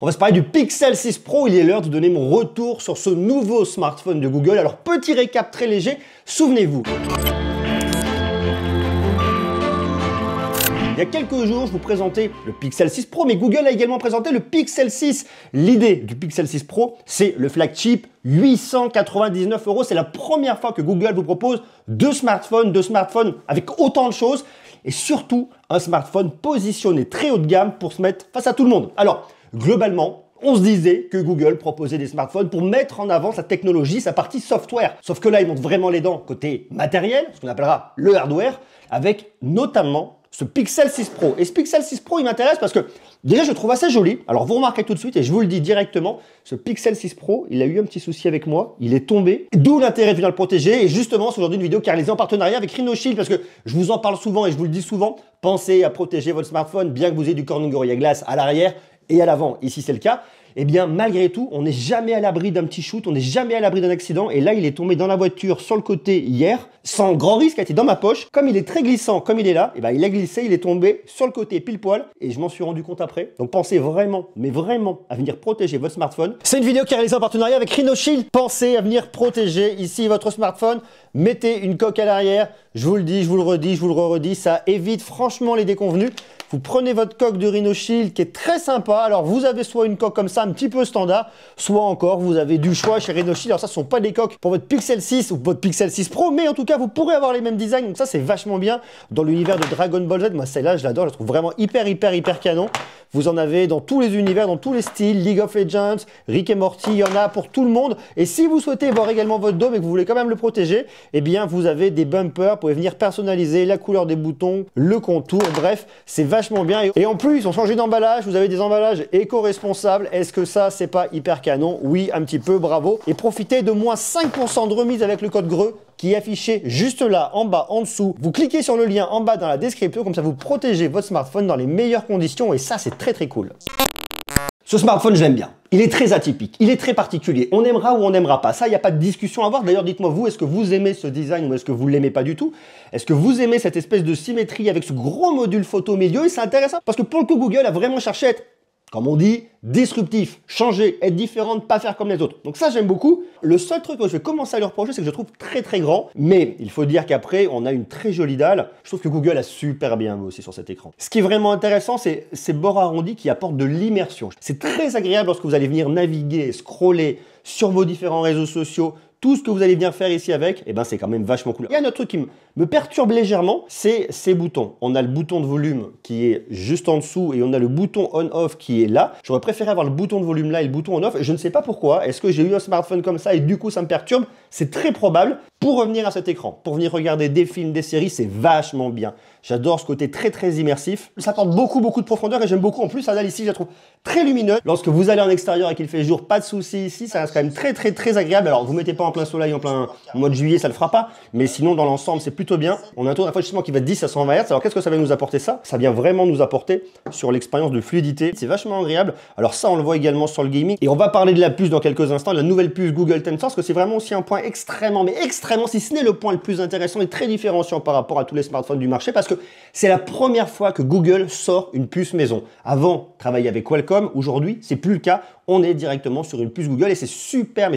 On va se parler du Pixel 6 Pro, il est l'heure de donner mon retour sur ce nouveau smartphone de Google. Alors petit récap très léger, souvenez-vous. Il y a quelques jours, je vous présentais le Pixel 6 Pro, mais Google a également présenté le Pixel 6. L'idée du Pixel 6 Pro, c'est le flagship, 899 €. C'est la première fois que Google vous propose deux smartphones avec autant de choses et surtout un smartphone positionné très haut de gamme pour se mettre face à tout le monde. Alors, globalement, on se disait que Google proposait des smartphones pour mettre en avant sa technologie, sa partie software. Sauf que là, ils montent vraiment les dents côté matériel, ce qu'on appellera le hardware, avec notamment ce Pixel 6 Pro. Et ce Pixel 6 Pro, il m'intéresse parce que déjà, je le trouve assez joli. Alors, vous remarquez tout de suite, et je vous le dis directement, ce Pixel 6 Pro, il a eu un petit souci avec moi. Il est tombé. D'où l'intérêt de venir le protéger. Et justement, c'est aujourd'hui une vidéo qui est réalisée en partenariat avec Rhinoshield parce que je vous en parle souvent et je vous le dis souvent. Pensez à protéger votre smartphone, bien que vous ayez du Corning Gorilla Glass à l'arrière et à l'avant. Ici, c'est le cas. Eh bien, malgré tout, on n'est jamais à l'abri d'un petit shoot, on n'est jamais à l'abri d'un accident. Et là, il est tombé dans la voiture sur le côté hier, sans grand risque, a été dans ma poche. Comme il est très glissant, comme il est là, eh ben, il a glissé, il est tombé sur le côté pile poil. Et je m'en suis rendu compte après. Donc, pensez vraiment, mais vraiment, à venir protéger votre smartphone. C'est une vidéo qui est réalisée en partenariat avec Rhinoshield. Pensez à venir protéger ici votre smartphone. Mettez une coque à l'arrière. Je vous le dis, je vous le redis, je vous le redis. Ça évite franchement les déconvenus. Vous prenez votre coque de Rhinoshield qui est très sympa. Alors, vous avez soit une coque comme ça, un petit peu standard, soit encore, vous avez du choix chez Rhinoshield. Alors, ça, ce ne sont pas des coques pour votre Pixel 6 ou votre Pixel 6 Pro, mais en tout cas, vous pourrez avoir les mêmes designs. Donc, ça, c'est vachement bien. Dans l'univers de Dragon Ball Z, moi, celle-là, je l'adore. Je la trouve vraiment hyper canon. Vous en avez dans tous les univers, dans tous les styles, League of Legends, Rick et Morty, il y en a pour tout le monde. Et si vous souhaitez voir également votre dôme et que vous voulez quand même le protéger, eh bien, vous avez des bumpers, vous pouvez venir personnaliser la couleur des boutons, le contour, bref, c'est vachement bien. Et en plus, ils ont changé d'emballage, vous avez des emballages éco-responsables. Est-ce que ça, c'est pas hyper canon? Oui, un petit peu, bravo. Et profitez de moins 5% de remise avec le code GREUX qui est affiché juste là, en bas, en dessous. Vous cliquez sur le lien en bas dans la description, comme ça vous protégez votre smartphone dans les meilleures conditions et ça, c'est très cool. Ce smartphone, je l'aime bien. Il est très atypique, il est très particulier. On aimera ou on n'aimera pas. Ça, il n'y a pas de discussion à avoir. D'ailleurs, dites-moi vous, est-ce que vous aimez ce design ou est-ce que vous ne l'aimez pas du tout? Est-ce que vous aimez cette espèce de symétrie avec ce gros module photo au milieu? Et c'est intéressant parce que pour le coup, Google a vraiment cherché à être, comme on dit, disruptif, changer, être différent, ne pas faire comme les autres. Donc ça, j'aime beaucoup. Le seul truc que je vais commencer à lui reprocher, c'est que je trouve très grand. Mais il faut dire qu'après, on a une très jolie dalle. Je trouve que Google a super bien bossé sur cet écran. Ce qui est vraiment intéressant, c'est ces bords arrondis qui apportent de l'immersion. C'est très agréable lorsque vous allez venir naviguer, scroller sur vos différents réseaux sociaux. Tout ce que vous allez bien faire ici avec, eh ben c'est quand même vachement cool. Il y a un autre truc qui me perturbe légèrement, c'est ces boutons. On a le bouton de volume qui est juste en dessous et on a le bouton on-off qui est là. J'aurais préféré avoir le bouton de volume là et le bouton on-off. Je ne sais pas pourquoi. Est-ce que j'ai eu un smartphone comme ça et du coup ça me perturbe? C'est très probable. Pour revenir à cet écran, pour venir regarder des films, des séries, c'est vachement bien. J'adore ce côté très immersif. Ça apporte beaucoup de profondeur et j'aime beaucoup. En plus, la dalle ici, je la trouve très lumineuse. Lorsque vous allez en extérieur et qu'il fait jour, pas de souci ici. Ça reste quand même très agréable. Alors, vous mettez pas en plein soleil, en plein mois de juillet, ça le fera pas. Mais sinon, dans l'ensemble, c'est plutôt bien. On a un taux d'infrarouge qui va de 10 à 120 Hz. Alors, qu'est-ce que ça va nous apporter ça? Ça vient vraiment nous apporter sur l'expérience de fluidité. C'est vachement agréable. Alors ça, on le voit également sur le gaming. Et on va parler de la puce dans quelques instants, de la nouvelle puce Google Tensor, parce que c'est vraiment aussi un point extrêmement, si ce n'est le point le plus intéressant et très différenciant par rapport à tous les smartphones du marché, parce que c'est la première fois que Google sort une puce maison. Avant, travailler avec Qualcomm, aujourd'hui, c'est plus le cas. On est directement sur une puce Google et c'est super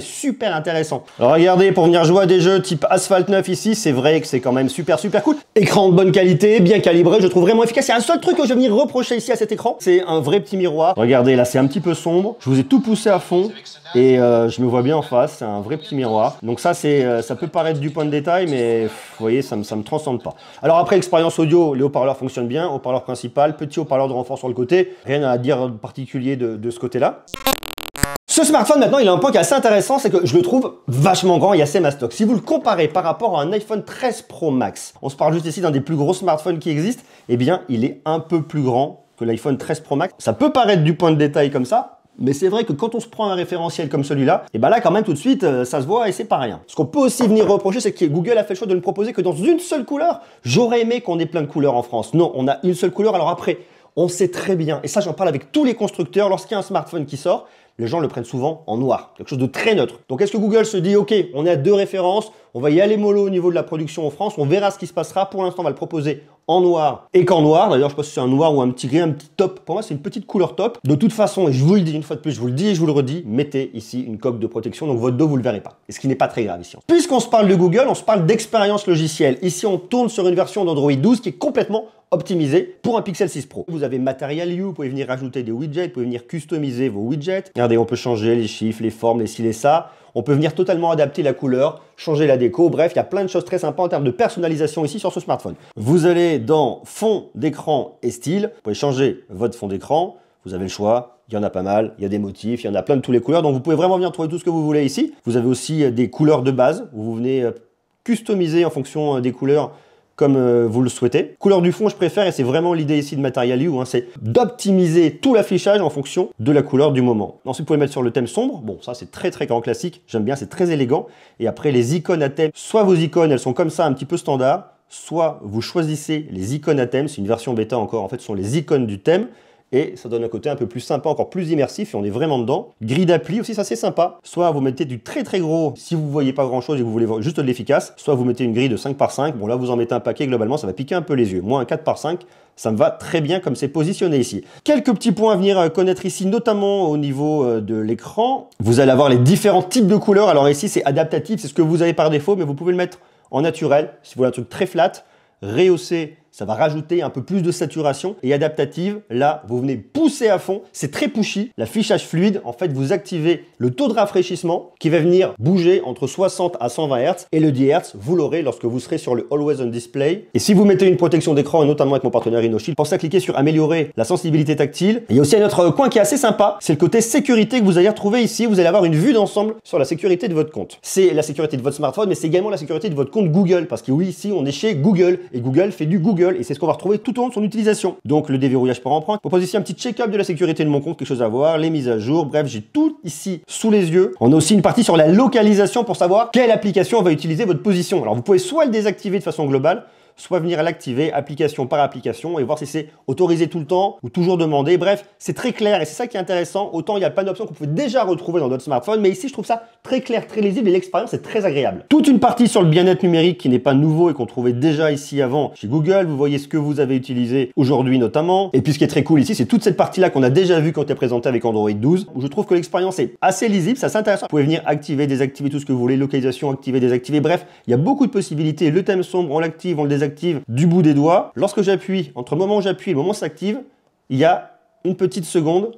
intéressant. Alors regardez, pour venir jouer à des jeux type Asphalt 9 ici, c'est vrai que c'est quand même super cool. Écran de bonne qualité, bien calibré, je trouve vraiment efficace. Il y a un seul truc que je vais venir reprocher ici à cet écran, c'est un vrai petit miroir. Regardez, là c'est un petit peu sombre. Je vous ai tout poussé à fond et je me vois bien en face, c'est un vrai petit miroir. Donc ça, ça peut paraître du point de détail, mais vous voyez, ça me transcende pas. Alors après, l'expérience audio, les haut-parleurs fonctionnent bien. Haut-parleur principal, petit haut-parleur de renfort sur le côté. Rien à dire de particulier de ce côté-là. Ce smartphone, maintenant, il a un point qui est assez intéressant, c'est que je le trouve vachement grand et assez mastoc. Si vous le comparez par rapport à un iPhone 13 Pro Max, on se parle juste ici d'un des plus gros smartphones qui existent, eh bien, il est un peu plus grand que l'iPhone 13 Pro Max. Ça peut paraître du point de détail comme ça, mais c'est vrai que quand on se prend un référentiel comme celui-là, et ben là quand même tout de suite ça se voit et c'est pas rien. Ce qu'on peut aussi venir reprocher, c'est que Google a fait le choix de ne proposer que dans une seule couleur. J'aurais aimé qu'on ait plein de couleurs en France. Non, on a une seule couleur. Alors après, On sait très bien, et ça j'en parle avec tous les constructeurs, lorsqu'il y a un smartphone qui sort, les gens le prennent souvent en noir, quelque chose de très neutre. Donc est-ce que Google se dit, ok, on est à 2 références, on va y aller mollo au niveau de la production en France, on verra ce qui se passera. Pour l'instant, on va le proposer en noir et qu'en noir. D'ailleurs, je sais pas si c'est un noir ou un petit gris, un petit top. Pour moi, c'est une petite couleur top. De toute façon, et je vous le dis une fois de plus, je vous le dis et je vous le redis, mettez ici une coque de protection, donc votre dos, vous le verrez pas. Et ce qui n'est pas très grave ici. Puisqu'on se parle de Google, on se parle d'expérience logicielle. Ici, on tourne sur une version d'Android 12 qui est complètement optimisé pour un Pixel 6 Pro. Vous avez Material You, vous pouvez venir rajouter des widgets, vous pouvez venir customiser vos widgets. Regardez, on peut changer les chiffres, les formes, les ci, les ça. On peut venir totalement adapter la couleur, changer la déco. Bref, il y a plein de choses très sympas en termes de personnalisation ici sur ce smartphone. Vous allez dans fond d'écran et style. Vous pouvez changer votre fond d'écran. Vous avez le choix. Il y en a pas mal. Il y a des motifs, il y en a plein de toutes les couleurs. Donc vous pouvez vraiment venir trouver tout ce que vous voulez ici. Vous avez aussi des couleurs de base où vous venez customiser en fonction des couleurs comme vous le souhaitez. Couleur du fond, je préfère, et c'est vraiment l'idée ici de Material You, hein, c'est d'optimiser tout l'affichage en fonction de la couleur du moment. Ensuite, vous pouvez mettre sur le thème sombre. Bon, ça, c'est très grand classique. J'aime bien, c'est très élégant. Et après, les icônes à thème. Soit vos icônes, elles sont comme ça, un petit peu standard. Soit vous choisissez les icônes à thème. C'est une version bêta encore. En fait, ce sont les icônes du thème. Et ça donne un côté un peu plus sympa, encore plus immersif, et on est vraiment dedans. Grille d'appli aussi, ça c'est sympa. Soit vous mettez du très gros, si vous voyez pas grand chose et que vous voulez juste de l'efficace. Soit vous mettez une grille de 5 par 5. Bon là vous en mettez un paquet, globalement ça va piquer un peu les yeux. Moi un 4 par 5, ça me va très bien comme c'est positionné ici. Quelques petits points à venir connaître ici, notamment au niveau de l'écran. Vous allez avoir les différents types de couleurs. Alors ici c'est adaptatif, c'est ce que vous avez par défaut, mais vous pouvez le mettre en naturel. Si vous voulez un truc très flat, rehaussé, ça va rajouter un peu plus de saturation. Et adaptative, là, vous venez pousser à fond. C'est très pushy. L'affichage fluide, en fait, vous activez le taux de rafraîchissement qui va venir bouger entre 60 à 120 Hz. Et le 10 Hz, vous l'aurez lorsque vous serez sur le Always On Display. Et si vous mettez une protection d'écran, et notamment avec mon partenaire InnoShield, pensez à cliquer sur améliorer la sensibilité tactile. Et il y a aussi un autre coin qui est assez sympa. C'est le côté sécurité que vous allez retrouver ici. Vous allez avoir une vue d'ensemble sur la sécurité de votre compte. C'est la sécurité de votre smartphone, mais c'est également la sécurité de votre compte Google. Parce que oui, ici, on est chez Google. Et Google fait du Google. Et c'est ce qu'on va retrouver tout au long de son utilisation. Donc le déverrouillage par emprunt. Je propose ici un petit check-up de la sécurité de mon compte, quelque chose à voir, les mises à jour. Bref, j'ai tout ici sous les yeux. On a aussi une partie sur la localisation pour savoir quelle application va utiliser votre position. Alors vous pouvez soit le désactiver de façon globale, soit venir l'activer application par application et voir si c'est autorisé tout le temps ou toujours demandé. Bref, c'est très clair et c'est ça qui est intéressant. Autant il y a plein d'options qu'on peut déjà retrouver dans d'autres smartphones, mais ici je trouve ça très clair, très lisible et l'expérience est très agréable. Toute une partie sur le bien-être numérique qui n'est pas nouveau et qu'on trouvait déjà ici avant chez Google. Vous voyez ce que vous avez utilisé aujourd'hui notamment. Et puis ce qui est très cool ici, c'est toute cette partie-là qu'on a déjà vue quand elle est présentée avec Android 12, où je trouve que l'expérience est assez lisible, c'est assez intéressant. Vous pouvez venir activer, désactiver tout ce que vous voulez, localisation, activer, désactiver. Bref, il y a beaucoup de possibilités. Le thème sombre, on l'active, on le désactive du bout des doigts. Lorsque j'appuie, entre le moment où j'appuie et le moment où ça s'active, il y a une petite seconde.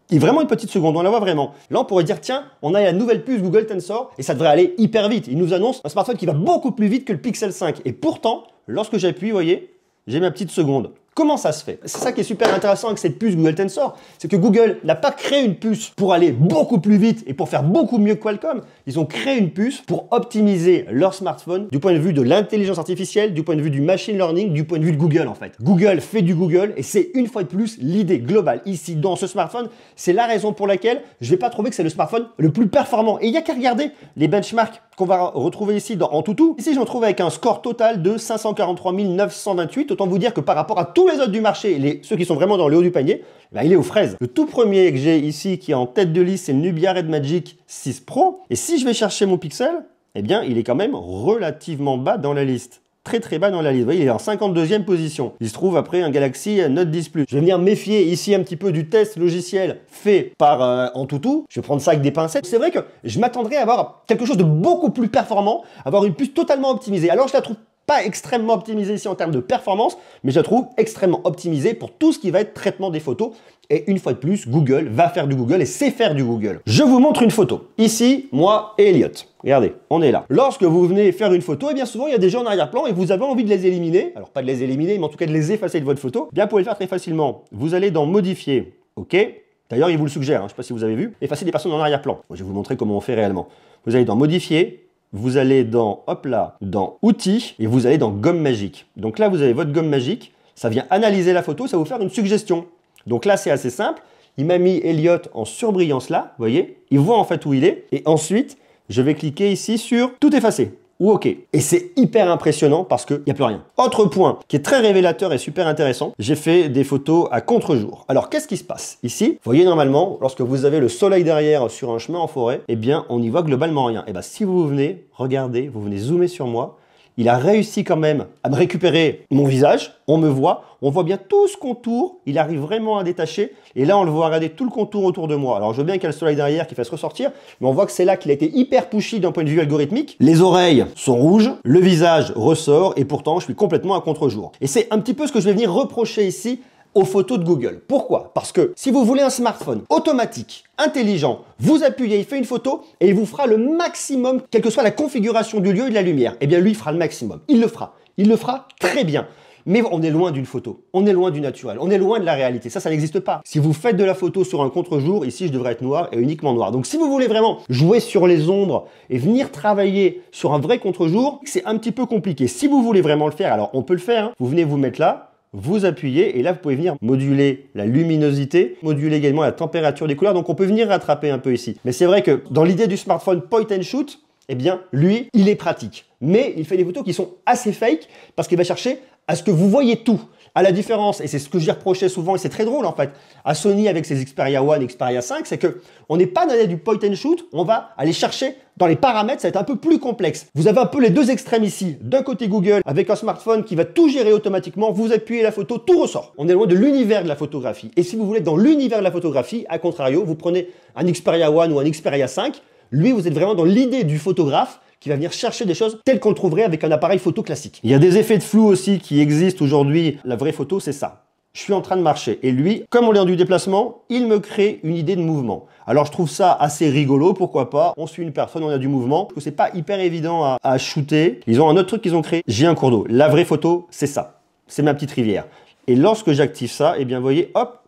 Et vraiment une petite seconde, on la voit vraiment. Là, on pourrait dire, tiens, on a la nouvelle puce Google Tensor et ça devrait aller hyper vite. Il nous annonce un smartphone qui va beaucoup plus vite que le Pixel 5. Et pourtant, lorsque j'appuie, vous voyez, j'ai ma petite seconde. Comment ça se fait? C'est ça qui est super intéressant avec cette puce Google Tensor, c'est que Google n'a pas créé une puce pour aller beaucoup plus vite et pour faire beaucoup mieux que Qualcomm. Ils ont créé une puce pour optimiser leur smartphone du point de vue de l'intelligence artificielle, du point de vue du machine learning, du point de vue de Google en fait. Google fait du Google et c'est une fois de plus l'idée globale ici dans ce smartphone. C'est la raison pour laquelle je ne vais pas trouver que c'est le smartphone le plus performant. Et il n'y a qu'à regarder les benchmarks qu'on va retrouver ici dans AnTuTu. Ici, je me retrouve avec un score total de 543 928. Autant vous dire que par rapport à tous les autres du marché, ceux qui sont vraiment dans le haut du panier, ben, il est aux fraises. Le tout premier que j'ai ici qui est en tête de liste, c'est le Nubia Red Magic 6 Pro. Et si je vais chercher mon Pixel, eh bien, il est quand même relativement bas dans la liste. Très bas dans la liste. Vous voyez, il est en 52e position. Il se trouve après un Galaxy Note 10 Plus. Je vais venir méfier ici un petit peu du test logiciel fait par AnTuTu. Je vais prendre ça avec des pincettes. C'est vrai que je m'attendrais à avoir quelque chose de beaucoup plus performant, avoir une puce totalement optimisée. Alors je la trouve pas extrêmement optimisée ici en termes de performance, mais je la trouve extrêmement optimisée pour tout ce qui va être traitement des photos. Et une fois de plus, Google va faire du Google et sait faire du Google. Je vous montre une photo. Ici, moi et Elliot. Regardez, on est là. Lorsque vous venez faire une photo, et bien souvent, il y a des gens en arrière-plan et vous avez envie de les éliminer. Alors, pas de les éliminer, mais en tout cas de les effacer de votre photo. Bien, vous pouvez le faire très facilement. Vous allez dans Modifier. OK. D'ailleurs, il vous le suggère. Je ne sais pas si vous avez vu. Effacer des personnes en arrière-plan. Je vais vous montrer comment on fait réellement. Vous allez dans Modifier. Vous allez dans, hop là, dans Outils et vous allez dans Gomme magique. Donc là, vous avez votre gomme magique. Ça vient analyser la photo, ça va vous faire une suggestion. Donc là, c'est assez simple. Il m'a mis Elliot en surbrillance là, vous voyez. Il voit en fait où il est. Et ensuite, je vais cliquer ici sur Tout effacer. ou OK. Et c'est hyper impressionnant parce qu'il n'y a plus rien. Autre point qui est très révélateur et super intéressant, j'ai fait des photos à contre-jour. Alors qu'est-ce qui se passe ici? Vous voyez normalement, lorsque vous avez le soleil derrière sur un chemin en forêt, eh bien on n'y voit globalement rien. Et bien si vous venez, regardez, vous venez zoomer sur moi, il a réussi quand même à me récupérer mon visage, on me voit, on voit bien tout ce contour, il arrive vraiment à détacher, et là on le voit regarder tout le contour autour de moi. Alors je veux bien qu'il y ait le soleil derrière qui fasse ressortir, mais on voit que c'est là qu'il a été hyper pushy d'un point de vue algorithmique. Les oreilles sont rouges, le visage ressort, et pourtant je suis complètement à contre-jour. Et c'est un petit peu ce que je vais venir reprocher ici aux photos de Google. Pourquoi? Parce que si vous voulez un smartphone automatique, intelligent, vous appuyez, il fait une photo et il vous fera le maximum, quelle que soit la configuration du lieu et de la lumière. Eh bien lui, il fera le maximum. Il le fera. Il le fera très bien. Mais on est loin d'une photo, on est loin du naturel, on est loin de la réalité. Ça n'existe pas. Si vous faites de la photo sur un contre-jour, ici je devrais être noir et uniquement noir. Donc si vous voulez vraiment jouer sur les ombres et venir travailler sur un vrai contre-jour, c'est un petit peu compliqué. Si vous voulez vraiment le faire, alors on peut le faire. Hein. Vous venez vous mettre là, vous appuyez et là vous pouvez venir moduler la luminosité, moduler également la température des couleurs, donc on peut venir rattraper un peu ici. Mais c'est vrai que dans l'idée du smartphone point and shoot, eh bien lui, il est pratique. Mais il fait des photos qui sont assez fake parce qu'il va chercher à ce que vous voyez tout. À la différence, et c'est ce que j'y reprochais souvent, et c'est très drôle en fait, à Sony avec ses Xperia 1, Xperia 5, c'est que on n'est pas dans l'idée du point and shoot, on va aller chercher dans les paramètres, ça va être un peu plus complexe. Vous avez un peu les deux extrêmes ici. D'un côté Google, avec un smartphone qui va tout gérer automatiquement, vous appuyez la photo, tout ressort. On est loin de l'univers de la photographie. Et si vous voulez être dans l'univers de la photographie, à contrario, vous prenez un Xperia 1 ou un Xperia 5, lui, vous êtes vraiment dans l'idée du photographe qui va venir chercher des choses telles qu'on le trouverait avec un appareil photo classique. Il y a des effets de flou aussi qui existent aujourd'hui. La vraie photo, c'est ça. Je suis en train de marcher et lui, comme on est dans du déplacement, il me crée une idée de mouvement. Alors je trouve ça assez rigolo, pourquoi pas. On suit une personne, on a du mouvement. Parce que c'est pas hyper évident à shooter. Ils ont un autre truc qu'ils ont créé. J'ai un cours d'eau. La vraie photo, c'est ça. C'est ma petite rivière. Et lorsque j'active ça, eh bien vous voyez, hop,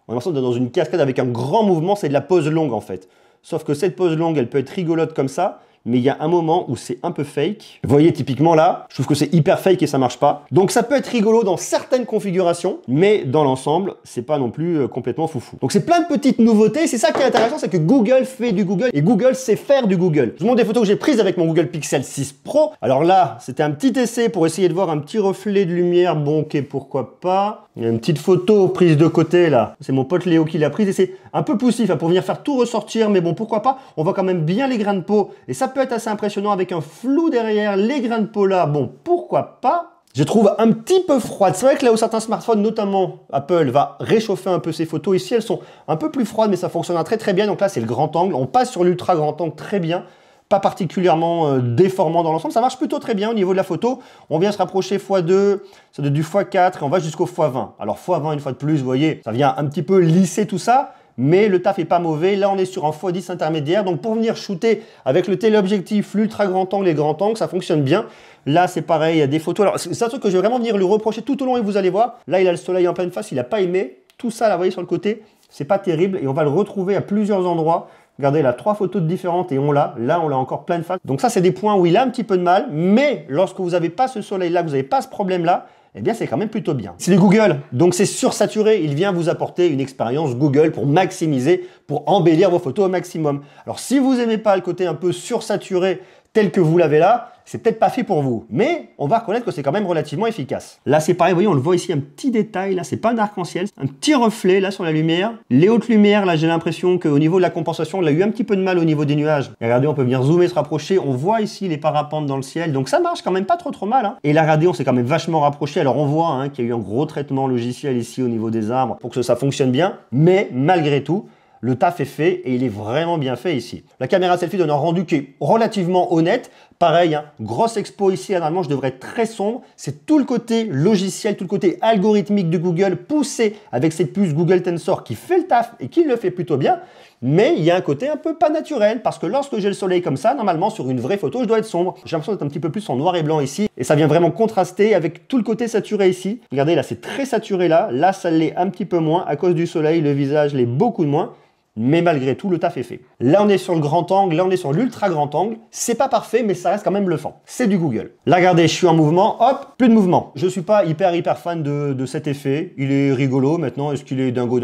on est dans une cascade avec un grand mouvement. C'est de la pose longue en fait. Sauf que cette pose longue, elle peut être rigolote comme ça. Mais il y a un moment où c'est un peu fake. Vous voyez, typiquement là, je trouve que c'est hyper fake et ça marche pas. Donc ça peut être rigolo dans certaines configurations, mais dans l'ensemble, c'est pas non plus complètement foufou. Donc c'est plein de petites nouveautés. C'est ça qui est intéressant, c'est que Google fait du Google et Google sait faire du Google. Je vous montre des photos que j'ai prises avec mon Google Pixel 6 Pro. Alors là, c'était un petit essai pour essayer de voir un petit reflet de lumière. Bon, ok, pourquoi pas. Il y a une petite photo prise de côté là. C'est mon pote Léo qui l'a prise et c'est un peu poussif hein, pour venir faire tout ressortir. Mais bon, pourquoi pas. On voit quand même bien les grains de peau et ça peut être assez impressionnant avec un flou derrière, les grains de peau là, bon, pourquoi pas. Je trouve un petit peu froide. C'est vrai que là où certains smartphones, notamment Apple, va réchauffer un peu ces photos, ici elles sont un peu plus froides, mais ça fonctionnera très très bien. Donc là, c'est le grand angle. On passe sur l'ultra grand angle très bien, pas particulièrement déformant dans l'ensemble. Ça marche plutôt très bien au niveau de la photo. On vient se rapprocher x2, ça donne du x4 et on va jusqu'au x20. Alors x20 une fois de plus, vous voyez, ça vient un petit peu lisser tout ça. Mais le taf est pas mauvais. Là, on est sur un x10 intermédiaire. Donc, pour venir shooter avec le téléobjectif, l'ultra grand angle et grand angle, ça fonctionne bien. Là, c'est pareil, il y a des photos. Alors, c'est un truc que je vais vraiment venir lui reprocher tout au long et vous allez voir. Là, il a le soleil en pleine face, il n'a pas aimé. Tout ça, là, vous voyez sur le côté, c'est pas terrible. Et on va le retrouver à plusieurs endroits. Regardez, là, 3 photos différentes et on l'a. Là, on l'a encore plein de face. Donc ça, c'est des points où il a un petit peu de mal. Mais lorsque vous n'avez pas ce soleil-là, vous n'avez pas ce problème-là, eh bien, c'est quand même plutôt bien. C'est du Google, donc c'est sursaturé. Il vient vous apporter une expérience Google pour maximiser, pour embellir vos photos au maximum. Alors, si vous n'aimez pas le côté un peu sursaturé tel que vous l'avez là, c'est peut-être pas fait pour vous. Mais on va reconnaître que c'est quand même relativement efficace. Là, c'est pareil, vous voyez, on le voit ici, un petit détail. Là, c'est pas un arc-en-ciel, un petit reflet là sur la lumière. Les hautes lumières, là, j'ai l'impression qu'au niveau de la compensation, on a eu un petit peu de mal au niveau des nuages. Et regardez, on peut venir zoomer, se rapprocher. On voit ici les parapentes dans le ciel. Donc ça marche quand même pas trop mal. Hein. Et là, regardez, on s'est quand même vachement rapproché. Alors on voit hein, qu'il y a eu un gros traitement logiciel ici au niveau des arbres pour que ça fonctionne bien. Mais malgré tout, le taf est fait et il est vraiment bien fait ici. La caméra selfie donne un rendu qui est relativement honnête. Pareil, hein, grosse expo ici, normalement je devrais être très sombre. C'est tout le côté logiciel, tout le côté algorithmique de Google poussé avec cette puce Google Tensor qui fait le taf et qui le fait plutôt bien. Mais il y a un côté un peu pas naturel parce que lorsque j'ai le soleil comme ça, normalement sur une vraie photo, je dois être sombre. J'ai l'impression d'être un petit peu plus en noir et blanc ici et ça vient vraiment contraster avec tout le côté saturé ici. Regardez là, c'est très saturé là. Là, ça l'est un petit peu moins à cause du soleil. Le visage l'est beaucoup moins. Mais malgré tout, le taf est fait. Là, on est sur le grand angle, là, on est sur l'ultra grand angle. C'est pas parfait, mais ça reste quand même bluffant. C'est du Google. Là, regardez, je suis en mouvement, hop, plus de mouvement. Je suis pas hyper fan de cet effet. Il est rigolo. Maintenant, est-ce qu'il est dingo?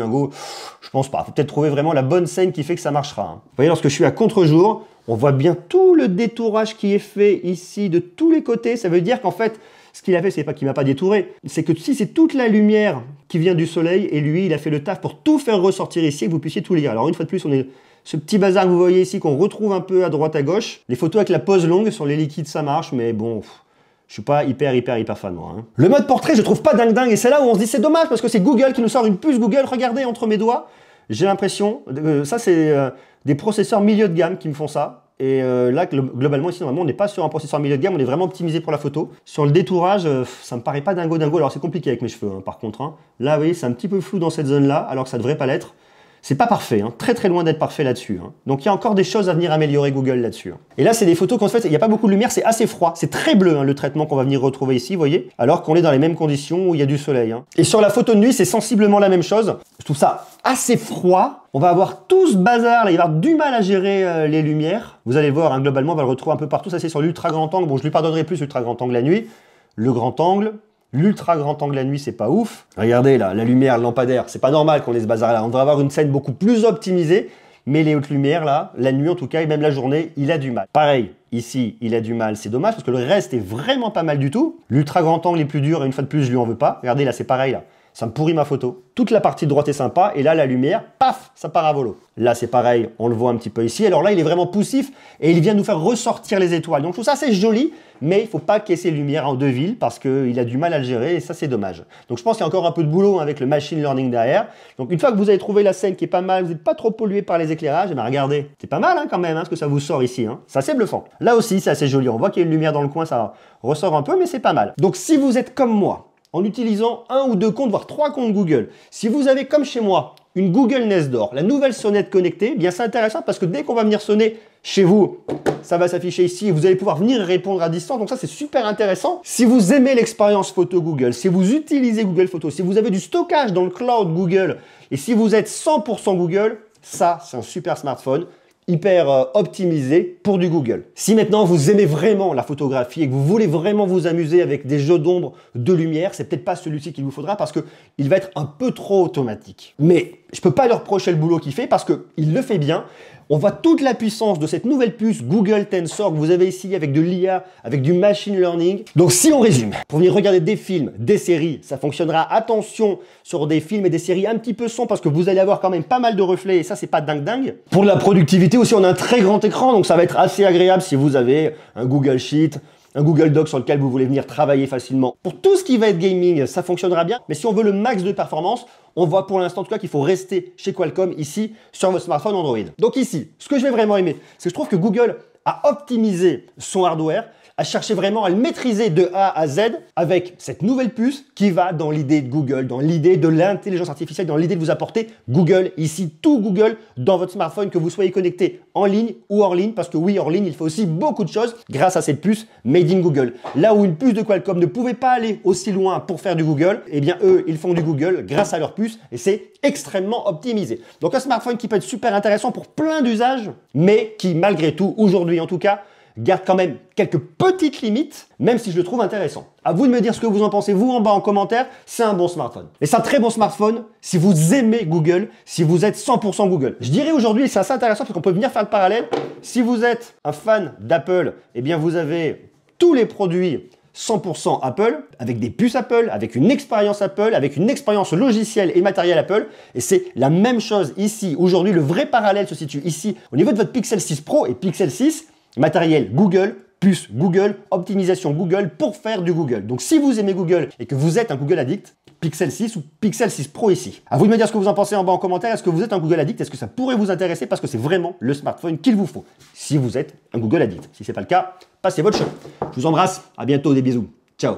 Je pense pas. Faut peut-être trouver vraiment la bonne scène qui fait que ça marchera. Hein. Vous voyez, lorsque je suis à contre-jour, On voit bien tout le détourage qui est fait ici de tous les côtés. Ça veut dire qu'en fait, ce qu'il a fait, c'est pas qu'il m'a pas détouré, c'est que si c'est toute la lumière qui vient du soleil, et lui, il a fait le taf pour tout faire ressortir ici et que vous puissiez tout lire. Alors une fois de plus, on est ce petit bazar que vous voyez ici, qu'on retrouve un peu à droite à gauche. Les photos avec la pose longue sur les liquides, ça marche, mais bon, je suis pas hyper fan moi. Hein. Le mode portrait, je trouve pas dingue, et c'est là où on se dit c'est dommage parce que c'est Google qui nous sort une puce Google. Regardez entre mes doigts, j'ai l'impression, ça c'est des processeurs milieu de gamme qui me font ça. Et là, globalement, ici, normalement, on n'est pas sur un processeur milieu de gamme, on est vraiment optimisé pour la photo. Sur le détourage, ça me paraît pas dingo. Alors c'est compliqué avec mes cheveux, hein, par contre. Hein. Là, vous voyez, c'est un petit peu flou dans cette zone-là, alors que ça devrait pas l'être. C'est pas parfait, hein, très loin d'être parfait là-dessus. Hein. Donc il y a encore des choses à venir améliorer Google là-dessus. Hein. Et là, c'est des photos qu'on se fait, il n'y a pas beaucoup de lumière, c'est assez froid, c'est très bleu hein, le traitement qu'on va venir retrouver ici, vous voyez, alors qu'on est dans les mêmes conditions où il y a du soleil. Hein. Et sur la photo de nuit, c'est sensiblement la même chose. Je trouve ça assez froid. On va avoir tout ce bazar, là, il va avoir du mal à gérer les lumières. Vous allez voir, hein, globalement, on va le retrouver un peu partout. Ça, c'est sur l'ultra grand angle. Bon, je lui pardonnerai plus l'ultra grand angle la nuit. Le grand angle. L'ultra grand angle la nuit, c'est pas ouf. Regardez là, la lumière, le lampadaire, c'est pas normal qu'on ait ce bazar là. On devrait avoir une scène beaucoup plus optimisée, mais les hautes lumières là, la nuit en tout cas, et même la journée, il a du mal. Pareil, ici, il a du mal, c'est dommage parce que le reste est vraiment pas mal du tout. L'ultra grand angle est plus dur et une fois de plus, je lui en veux pas. Regardez là, c'est pareil là. Ça me pourrit ma photo. Toute la partie de droite est sympa et là, la lumière, paf, ça part à volo. Là, c'est pareil, on le voit un petit peu ici. Alors là, il est vraiment poussif et il vient nous faire ressortir les étoiles. Donc tout ça, c'est joli, mais il ne faut pas casser lumière en deux villes parce qu'il a du mal à le gérer et ça, c'est dommage. Donc je pense qu'il y a encore un peu de boulot avec le machine learning derrière. Donc une fois que vous avez trouvé la scène qui est pas mal, vous n'êtes pas trop pollué par les éclairages, et bien regardez, c'est pas mal hein, quand même hein, ce que ça vous sort ici. Hein. C'est assez bluffant. Là aussi, c'est assez joli. On voit qu'il y a une lumière dans le coin, ça ressort un peu, mais c'est pas mal. Donc si vous êtes comme moi, en utilisant un ou deux comptes, voire trois comptes Google. Si vous avez, comme chez moi, une Google Nest d'or, la nouvelle sonnette connectée, bien c'est intéressant parce que dès qu'on va venir sonner chez vous, ça va s'afficher ici et vous allez pouvoir venir répondre à distance. Donc ça, c'est super intéressant. Si vous aimez l'expérience photo Google, si vous utilisez Google Photos, si vous avez du stockage dans le cloud Google et si vous êtes 100% Google, ça, c'est un super smartphone. Hyper optimisé pour du Google. Si maintenant vous aimez vraiment la photographie et que vous voulez vraiment vous amuser avec des jeux d'ombre, de lumière, c'est peut-être pas celui-ci qu'il vous faudra parce qu'il va être un peu trop automatique. Mais je peux pas leur reprocher le boulot qu'il fait parce qu'il le fait bien. On voit toute la puissance de cette nouvelle puce Google Tensor que vous avez ici avec de l'IA, avec du machine learning. Donc si on résume, pour venir regarder des films, des séries, ça fonctionnera. Attention sur des films et des séries un petit peu sombres parce que vous allez avoir quand même pas mal de reflets et ça c'est pas dingue. Pour la productivité aussi, on a un très grand écran donc ça va être assez agréable si vous avez un Google Sheet, un Google Doc sur lequel vous voulez venir travailler facilement. Pour tout ce qui va être gaming, ça fonctionnera bien. Mais si on veut le max de performance, on voit pour l'instant en tout cas qu'il faut rester chez Qualcomm ici sur votre smartphone Android. Donc ici, ce que je vais vraiment aimer, c'est que je trouve que Google a optimisé son hardware, a cherché vraiment à le maîtriser de A à Z avec cette nouvelle puce qui va dans l'idée de Google, dans l'idée de l'intelligence artificielle, dans l'idée de vous apporter Google, ici tout Google dans votre smartphone, que vous soyez connecté en ligne ou hors ligne, parce que oui, hors ligne, il fait aussi beaucoup de choses grâce à cette puce Made in Google. Là où une puce de Qualcomm ne pouvait pas aller aussi loin pour faire du Google, eh bien eux, ils font du Google grâce à leur puce et c'est extrêmement optimisé. Donc un smartphone qui peut être super intéressant pour plein d'usages, mais qui malgré tout, aujourd'hui en tout cas, garde quand même quelques petites limites, même si je le trouve intéressant. À vous de me dire ce que vous en pensez, vous en bas en commentaire, c'est un bon smartphone. Et c'est un très bon smartphone si vous aimez Google, si vous êtes 100% Google. Je dirais aujourd'hui, c'est assez intéressant parce qu'on peut venir faire le parallèle. Si vous êtes un fan d'Apple, eh bien vous avez tous les produits 100% Apple, avec des puces Apple, avec une expérience Apple, avec une expérience logicielle et matérielle Apple. Et c'est la même chose ici. Aujourd'hui, le vrai parallèle se situe ici au niveau de votre Pixel 6 Pro et Pixel 6. Matériel Google, puce Google, optimisation Google pour faire du Google. Donc si vous aimez Google et que vous êtes un Google addict, Pixel 6 ou Pixel 6 Pro ici. À vous de me dire ce que vous en pensez en bas en commentaire. Est-ce que vous êtes un Google addict? Est-ce que ça pourrait vous intéresser? Parce que c'est vraiment le smartphone qu'il vous faut. Si vous êtes un Google addict. Si ce n'est pas le cas, passez votre chemin. Je vous embrasse. À bientôt. Des bisous. Ciao.